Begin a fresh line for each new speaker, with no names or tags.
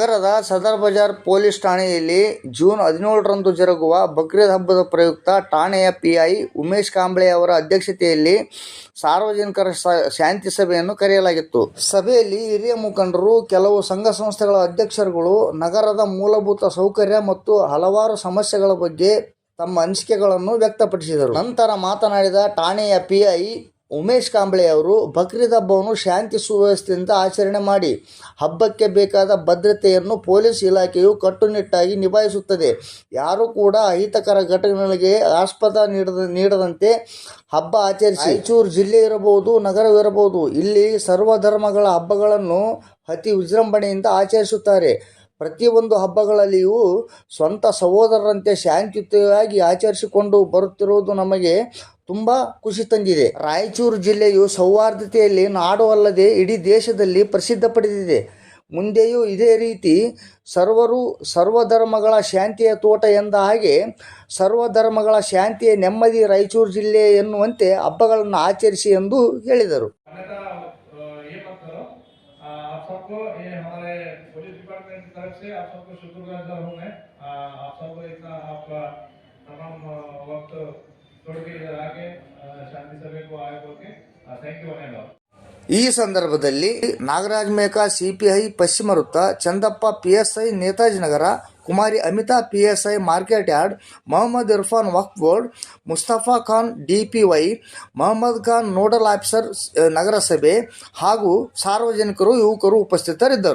ನಗರದ ಸದರ್ ಬಜಾರ್ ಪೊಲೀಸ್ ಠಾಣೆಯಲ್ಲಿ ಜೂನ್ 17ರಂದು ಜರುಗುವ ಬಕ್ರೀದ್ ಹಬ್ಬದ ಪ್ರಯುಕ್ತ ಠಾಣೆಯ ಪಿಐ ಉಮೇಶ್ ಕಾಂಬ್ಳೆ ಅವರ ಅಧ್ಯಕ್ಷತೆಯಲ್ಲಿ ಸಾರ್ವಜನಿಕರ ಶಾಂತಿ ಸಭೆಯನ್ನು ಕರೆಯಲಾಗಿತ್ತು. ಸಭೆಯಲ್ಲಿ ಹಿರಿಯ ಮುಖಂಡರು, ಕೆಲವು ಸಂಘ ಸಂಸ್ಥೆಗಳ ಅಧ್ಯಕ್ಷರುಗಳು ನಗರದ ಮೂಲಭೂತ ಸೌಕರ್ಯ ಮತ್ತು ಹಲವಾರು ಸಮಸ್ಯೆಗಳ ಬಗ್ಗೆ ತಮ್ಮ ಅನಿಸಿಕೆಗಳನ್ನು ವ್ಯಕ್ತಪಡಿಸಿದರು. ನಂತರ ಮಾತನಾಡಿದ ಠಾಣೆಯ ಪಿಐ ಉಮೇಶ್ ಕಾಂಬ್ಳೆ ಅವರು, ಬಕ್ರೀದ್ ಹಬ್ಬವನ್ನು ಶಾಂತಿ ಸುವ್ಯವಸ್ಥೆಯಿಂದ ಆಚರಣೆ ಮಾಡಿ. ಹಬ್ಬಕ್ಕೆ ಬೇಕಾದ ಭದ್ರತೆಯನ್ನು ಪೊಲೀಸ್ ಇಲಾಖೆಯು ಕಟ್ಟುನಿಟ್ಟಾಗಿ ನಿಭಾಯಿಸುತ್ತದೆ. ಯಾರೂ ಕೂಡ ಅಹಿತಕರ ಘಟನೆಗಳಿಗೆ ಆಸ್ಪದ ನೀಡದಂತೆ ಹಬ್ಬ ಆಚರಿಸಿ. ರಾಯಚೂರು ಜಿಲ್ಲೆ ಇರಬಹುದು, ನಗರವಿರಬಹುದು, ಇಲ್ಲಿ ಸರ್ವಧರ್ಮಗಳ ಹಬ್ಬಗಳನ್ನು ಅತಿ ವಿಜೃಂಭಣೆಯಿಂದ ಆಚರಿಸುತ್ತಾರೆ. ಪ್ರತಿಯೊಂದು ಹಬ್ಬಗಳಲ್ಲಿಯೂ ಸ್ವಂತ ಸಹೋದರರಂತೆ ಶಾಂತಿಯುತವಾಗಿ ಆಚರಿಸಿಕೊಂಡು ಬರುತ್ತಿರುವುದು ನಮಗೆ ತುಂಬ ಖುಷಿ ತಂದಿದೆ. ರಾಯಚೂರು ಜಿಲ್ಲೆಯು ಸೌಹಾರ್ದತೆಯಲ್ಲಿ ನಾಡು ಅಲ್ಲದೆ ಇಡೀ ದೇಶದಲ್ಲಿ ಪ್ರಸಿದ್ಧ ಪಡೆದಿದೆ. ಮುಂದೆಯೂ ಇದೇ ರೀತಿ ಸರ್ವಧರ್ಮಗಳ ಶಾಂತಿಯ ತೋಟ ಎಂದ ಹಾಗೆ ಸರ್ವಧರ್ಮಗಳ ಶಾಂತಿಯ ನೆಮ್ಮದಿ ರಾಯಚೂರು ಜಿಲ್ಲೆ ಎನ್ನುವಂತೆ ಹಬ್ಬಗಳನ್ನು ಆಚರಿಸಿ ಎಂದು ಹೇಳಿದರು.
आप सबको ये हमारे पुलिस डिपार्टमेंट की तरफ से आप सबको शुक्रगुजार हूँ मैं। आप सबको इतना आपका तमाम वक्त छोड़ के इधर आके शांति सभा को आए बोल के थैंक यू अनेक।
ಈ ಸಂದರ್ಭದಲ್ಲಿ ನಾಗರಾಜ್ ಮೇಕಾ ಸಿಪಿಐ ಪಶ್ಚಿಮ ವೃತ್ತ, Chandappa PSI Netaji Nagar, Kumari Amita PSI market yard, Mohammed Irfan Waqf Board, Mustafa Khan DPY, Mohammed Khan nodal officer ನಗರಸಭೆ ಹಾಗೂ ಸಾರ್ವಜನಿಕರು, ಯುವಕರು ಉಪಸ್ಥಿತರಿದ್ದರು.